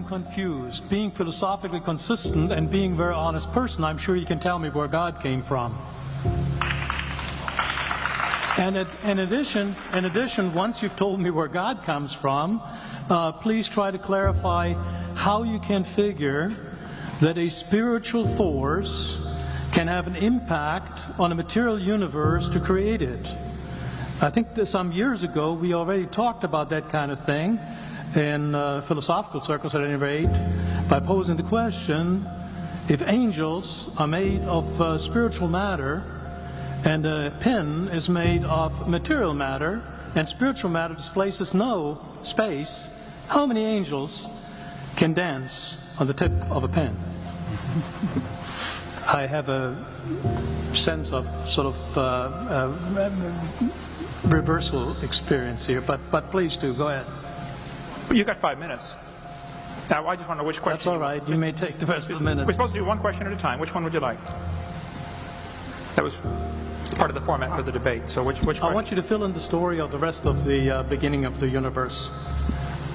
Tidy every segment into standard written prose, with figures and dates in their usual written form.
I'm confused. Being philosophically consistent and being a very honest person, I'm sure you can tell me where God came from. And in addition, once you've told me where God comes from, please try to clarify how you can figure that a spiritual force can have an impact on a material universe to create it. I think that some years ago we already talked about that kind of thing in philosophical circles at any rate, by posing the question, if angels are made of spiritual matter and a pen is made of material matter and spiritual matter displaces no space, how many angels can dance on the tip of a pen? I have a sense of sort of reversal experience here, but please do, go ahead. You got 5 minutes. Now, I just want to know which question. That's all right. You may take the rest of the minute. We're supposed to do one question at a time. Which one would you like? That was part of the format for the debate. So which question? I want you to fill in the story of the rest of the beginning of the universe.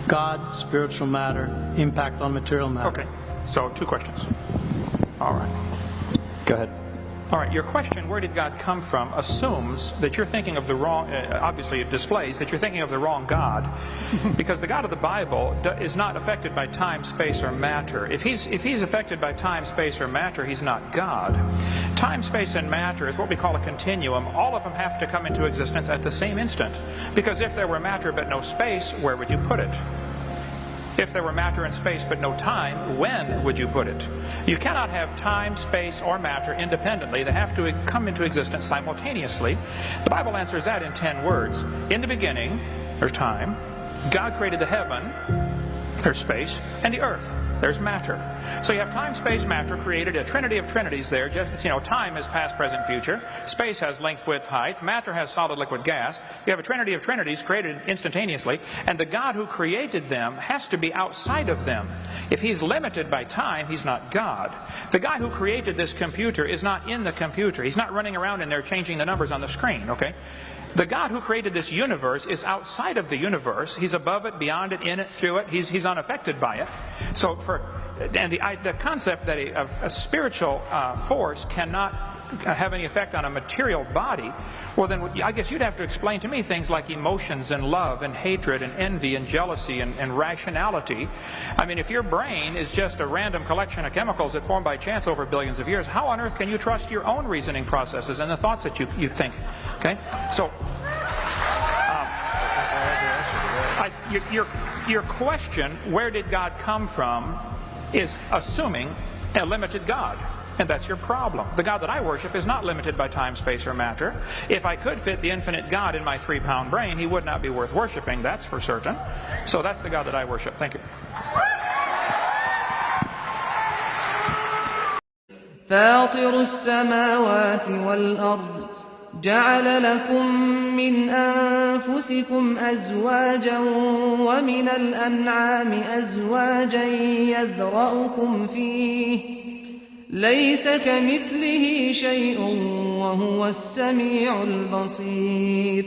God, spiritual matter, impact on material matter. Okay. So 2 questions. All right. Go ahead. All right, your question, where did God come from, assumes that you're thinking of the wrong, obviously it displays that you're thinking of the wrong God, because the God of the Bible is not affected by time, space, or matter. If he's affected by time, space, or matter, he's not God. Time, space, and matter is what we call a continuum. All of them have to come into existence at the same instant, because if there were matter but no space, where would you put it? If there were matter and space but no time, when would you put it? You cannot have time, space, or matter independently. They have to come into existence simultaneously. The Bible answers that in 10 words. In the beginning, there's time. God created the heaven, there's space, and the earth, there's matter. So you have time, space, matter created, a trinity of trinities there. Just, you know, time is past, present, future. Space has length, width, height. Matter has solid, liquid, gas. You have a trinity of trinities created instantaneously, and the God who created them has to be outside of them. If he's limited by time, he's not God. The guy who created this computer is not in the computer. He's not running around in there changing the numbers on the screen, okay? The God who created this universe is outside of the universe. He's above it, beyond it, in it, through it. He's unaffected by it. So the concept that a spiritual force cannot have any effect on a material body, well then I guess you'd have to explain to me things like emotions and love and hatred and envy and jealousy and rationality. I mean, if your brain is just a random collection of chemicals that formed by chance over billions of years, how on earth can you trust your own reasoning processes and the thoughts that you think? Okay, so your question, where did God come from, is assuming a limited God. And that's your problem. The God that I worship is not limited by time, space, or matter. If I could fit the infinite God in my 3-pound brain, he would not be worth worshiping, that's for certain. So that's the God that I worship. Thank you. فاطر السماوات والأرض جعل لكم من أنفسكم أزواجا ومن الأنعام أزواجا يذرأكم فيه ليس كمثله شيء وهو السميع البصير